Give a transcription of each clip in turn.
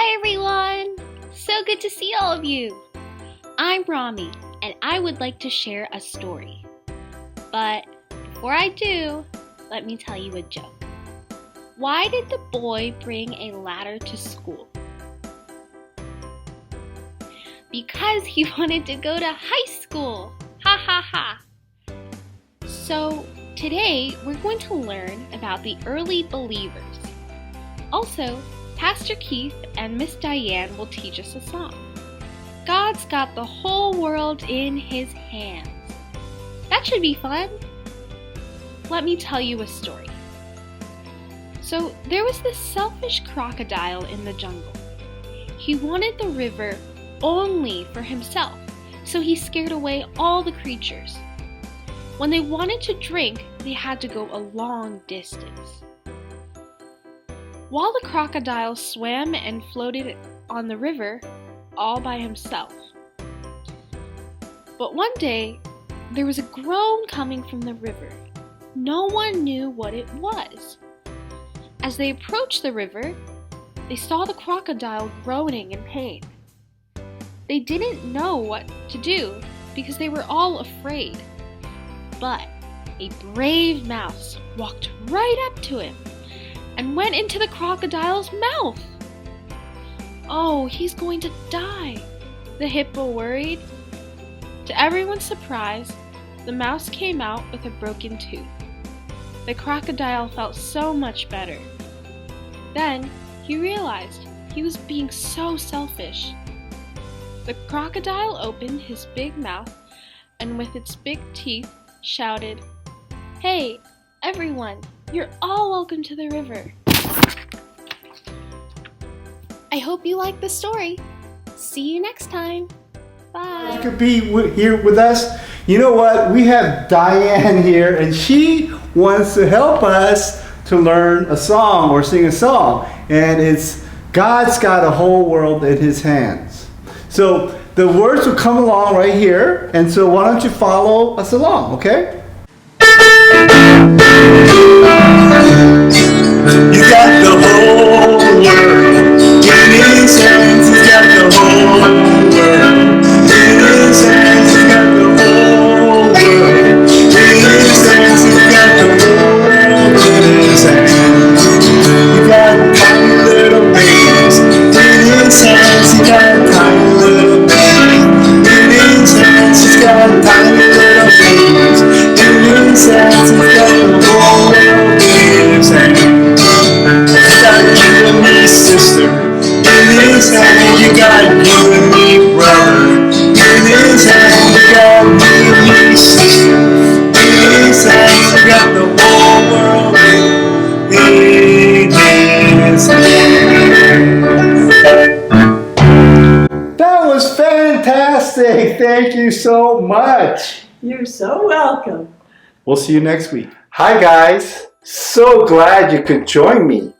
Hi everyone! So good to see all of you! I'm Rami, and I would like to share a story. But before I do, let me tell you a joke. Why did the boy bring a ladder to school? Because he wanted to go to high school! Ha ha ha! So today we're going to learn about the early believers. Also, Pastor Keith and Miss Diane will teach us a song. God's got the whole world in His hands. That should be fun. Let me tell you a story. So there was this selfish crocodile in the jungle. He wanted the river only for himself, so he scared away all the creatures. When they wanted to drink, they had to go a long distance. While the crocodile swam and floated on the river all by himself. But one day, there was a groan coming from the river. No one knew what it was. As they approached the river, they saw the crocodile groaning in pain. They didn't know what to do because they were all afraid. But a brave mouse walked right up to him and went into the crocodile's mouth. Oh, he's going to die, the hippo worried. To everyone's surprise, the mouse came out with a broken tooth. The crocodile felt so much better. Then he realized he was being so selfish. The crocodile opened his big mouth and with its big teeth shouted, "Hey, everyone, you're all welcome to the river." I hope you liked the story. See you next time. Bye. You could be here with us. You know what? We have Diane here, and she wants to help us to learn a song or sing a song. And it's God's got a whole world in His hands. So the words will come along right here. And so why don't you follow us along, okay? You got the whole world in His hands. He's got the whole world in His hands. He's got the whole world in His hands. He's got the whole world in His hands. You got tiny little babies in His hands. He got tiny little babies in His hands. He's got tiny little babies in His hands. He's got the whole world in His hands. You got you and me, sister, in His hand. You got you and me, brother, in His hand. You got you and me, sister, in His hand. You got the whole world in His hand. That was fantastic. Thank you so much. You're so welcome. We'll see you next week. Hi, guys. So glad you could join me.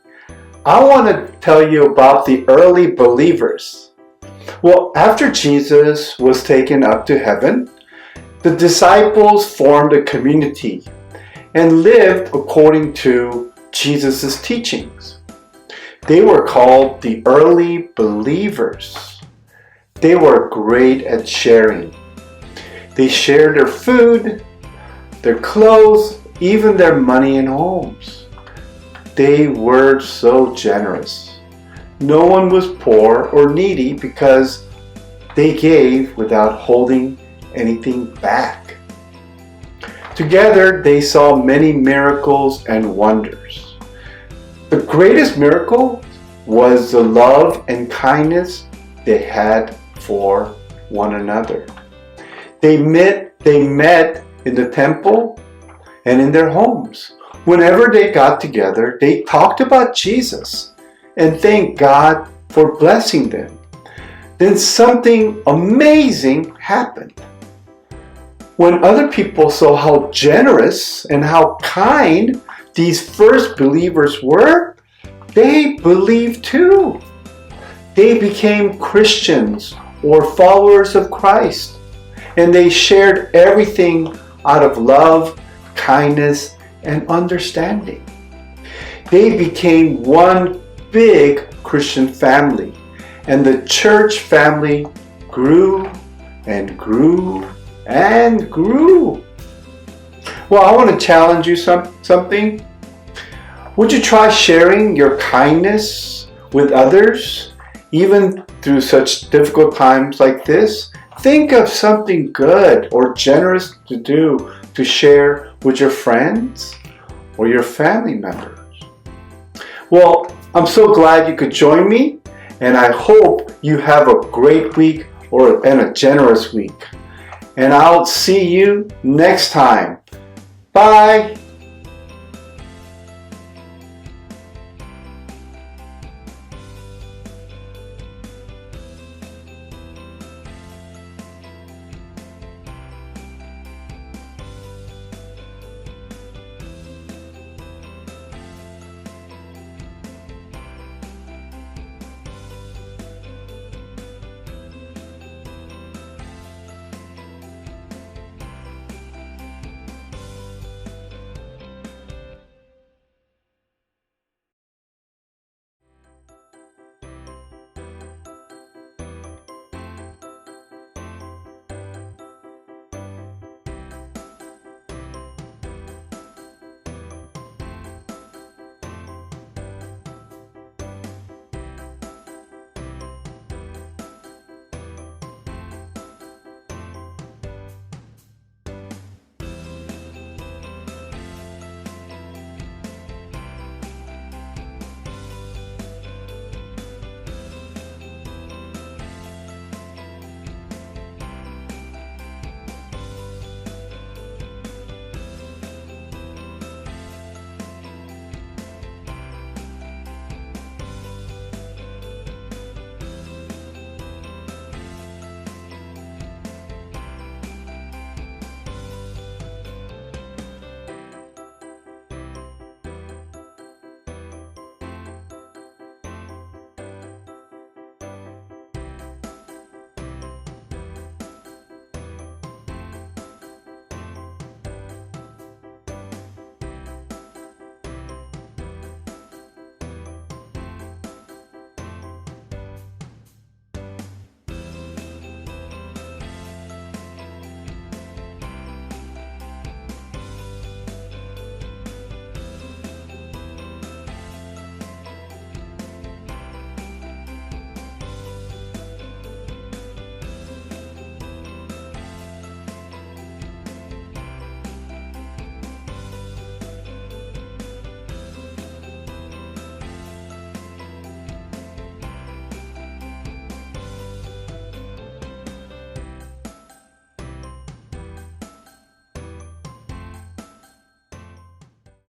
I want to tell you about the early believers. Well, after Jesus was taken up to heaven, the disciples formed a community and lived according to Jesus' teachings. They were called the early believers. They were great at sharing. They shared their food, their clothes, even their money and homes. They were so generous. No one was poor or needy because they gave without holding anything back. Together, they saw many miracles and wonders. The greatest miracle was the love and kindness they had for one another. They met in the temple and in their homes. Whenever they got together, they talked about Jesus and thanked God for blessing them. Then something amazing happened. When other people saw how generous and how kind these first believers were, they believed too. They became Christians or followers of Christ, and they shared everything out of love, kindness, and understanding. They became one big Christian family, And the church family grew and grew and grew. Well, I want to challenge you something. Would you try sharing your kindness with others, even through such difficult times like this? Think of something good or generous to do to share with your friends or your family members. Well, I'm so glad you could join me, and I hope you have a great week and a generous week. And I'll see you next time. Bye.